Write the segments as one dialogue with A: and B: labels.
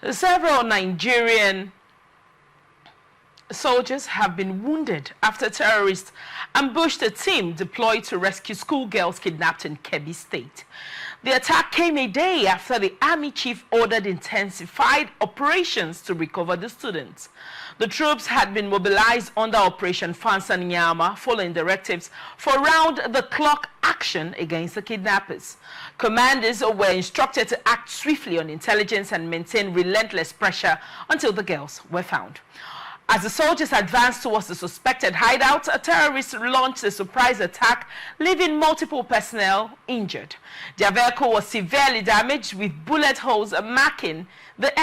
A: Several Nigerian soldiers have been wounded after terrorists ambushed a team deployed to rescue schoolgirls kidnapped in Kebbi State. The attack came a day after the army chief ordered intensified operations to recover the students. The troops had been mobilized under Operation Fansanyama following directives for round-the-clock action against the kidnappers. Commanders were instructed to act swiftly on intelligence and maintain relentless pressure until the girls were found. As the soldiers advanced towards the suspected hideout, a terrorist launched a surprise attack, leaving multiple personnel injured. Their vehicle was severely damaged, with bullet holes marking the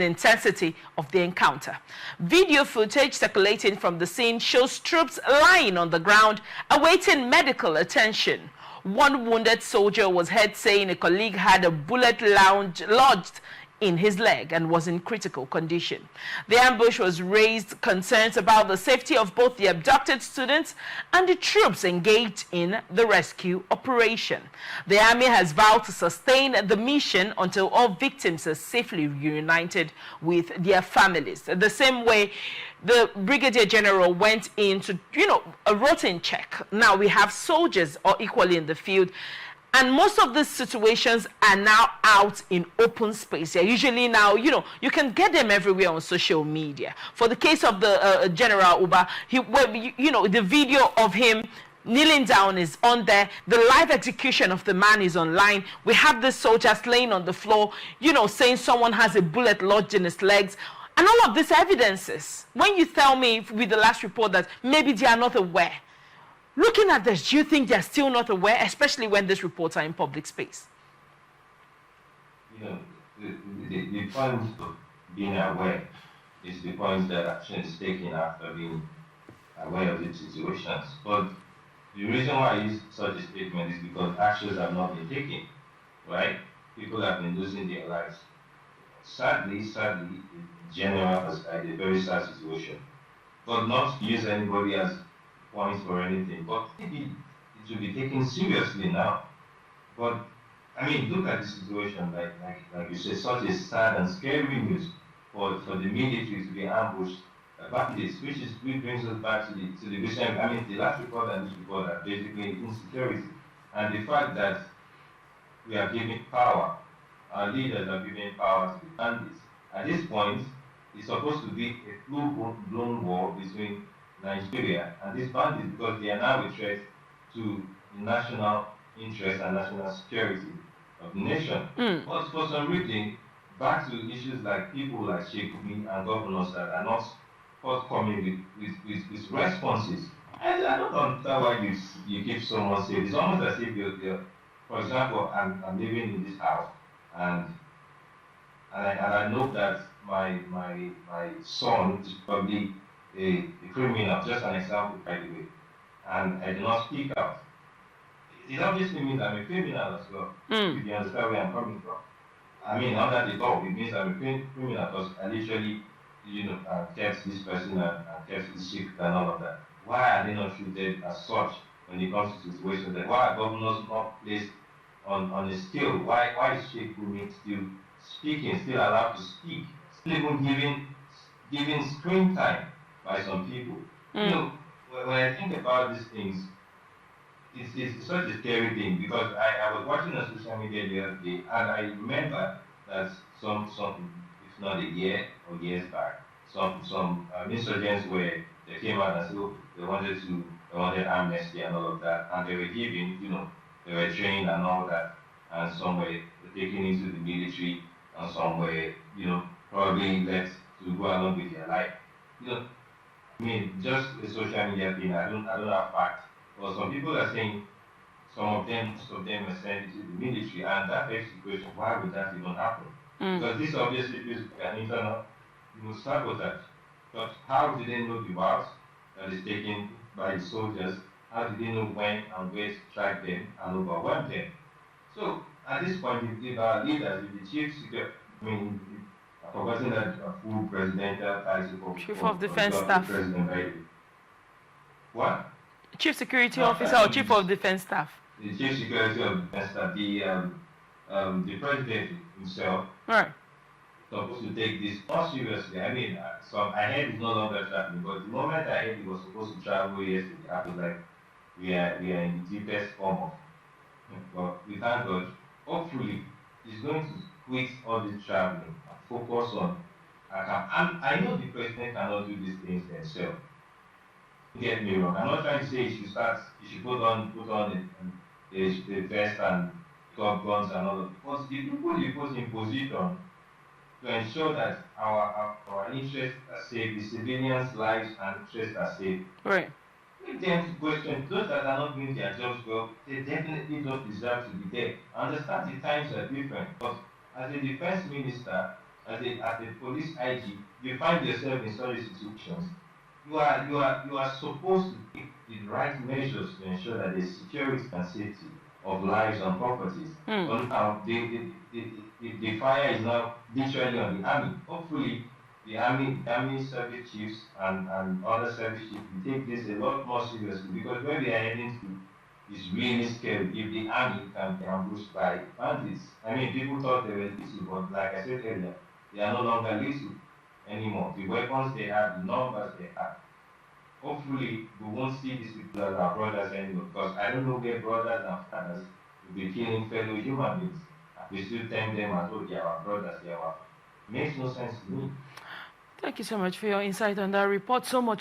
A: intensity of the encounter. Video footage circulating from the scene shows troops lying on the ground, awaiting medical attention. One wounded soldier was heard saying a colleague had a bullet lodged in his leg and was in critical condition. The ambush was raised concerns about the safety of both the abducted students and the troops engaged in the rescue operation. The army has vowed to sustain the mission until all victims are safely reunited with their families. The same way the Brigadier General went into, a routine check. Now we have soldiers are equally in the field. And most of these situations are now out in open space. They're usually now, you can get them everywhere on social media. For the case of the General Uba, the video of him kneeling down is on there. The live execution of the man is online. We have the soldiers laying on the floor, saying someone has a bullet lodged in his legs. And all of these evidences, when you tell me with the last report that maybe they are not aware, looking at this, do you think they're still not aware, especially when these reports are in public space?
B: The point of being aware is the point that action is taken after being aware of the situations. But the reason why I use such a statement is because actions have not been taken, right? People have been losing their lives. Sadly, in general, it's a very sad situation. But not to use anybody as points for anything, but maybe it should be taken seriously now. But I mean, look at the situation, like you said, such a sad and scary news for the military to be ambushed about this, which brings us back to the recent. I mean, the last report and this report are basically insecurity, and the fact that we are giving power, our leaders are giving power to the bandits. At this point, it's supposed to be a full-blown war between Nigeria and these bandits, because they are now a threat to the national interest and national security of the nation. But for some reason, back to issues like people like Sheikh and governors that are not forthcoming with responses. I don't understand why you keep someone safe. It's almost as if you're for example, I'm living in this house, and I know that my son is probably a criminal, just an example, by the way, and I do not speak out. It obviously means I'm a criminal as well, if you understand where I'm coming from. I mean, under the law, it means I'm a criminal because I literally, kept this person and kept this chick and all of that. Why are they not treated as such when it comes to situations like why are governors not placed on a scale? Why is Sheikh Gumi still speaking, still allowed to speak, still even given screen time by some people? When I think about these things, it's such a scary thing, because I was watching on social media the other day, and I remember that some if not a year or years back, some insurgents they came out and said they wanted amnesty and all of that, and they were giving, they were trained and all that, and some were taken into the military, and some were, probably let to go along with their life. I mean, just a social media thing, I don't have facts. But some people are saying most of them were sent to the military, and that begs the question, why would that even happen? Because this obviously is an internal sabotage. But how do they know the route that is taken by the soldiers? How do they know when and where to track them and overwhelm them? So at this point, if our leaders, if the chief secretary, I've forgotten that full presidential title of
A: Chief of Defense Staff.
B: What?
A: Chief Security Officer or Chief of Defense Staff?
B: The Chief Security of Defense Staff, the president himself,
A: right,
B: supposed to take this more seriously. I mean, I heard it's no longer traveling, but the moment I heard he was supposed to travel yesterday, I was like, we are in the deepest form of. But we thank God. Hopefully, he's going to quit all this traveling and focus on. I know the president cannot do these things themselves. Don't get me wrong. I'm not trying to say he should start. He should put on the vest and top guns and all of it. But the people he puts in position to ensure that our interests are safe, the civilians' lives and interests are safe.
A: Right.
B: Make them to question those that are not doing their jobs well, they definitely don't deserve to be there. I understand the times are different, but as a defense minister, as a police IG, you find yourself in such situations. You are supposed to take the right measures to ensure that the security and safety of lives and properties. But now the fire is now literally on the army. Hopefully the army service chiefs and other service chiefs will take this a lot more seriously, because where we are heading to is really scary. If the army can be ambushed by bandits, I mean, people thought they were little, but like I said earlier, they are no longer little anymore. The weapons they have, the numbers they have. Hopefully, we won't see these people as our brothers anymore, because I don't know where brothers and fathers will be killing fellow human beings. We still thank them as though they are our brothers, they are our. Makes no sense to me.
A: Thank you so much for your insight on that report. So much.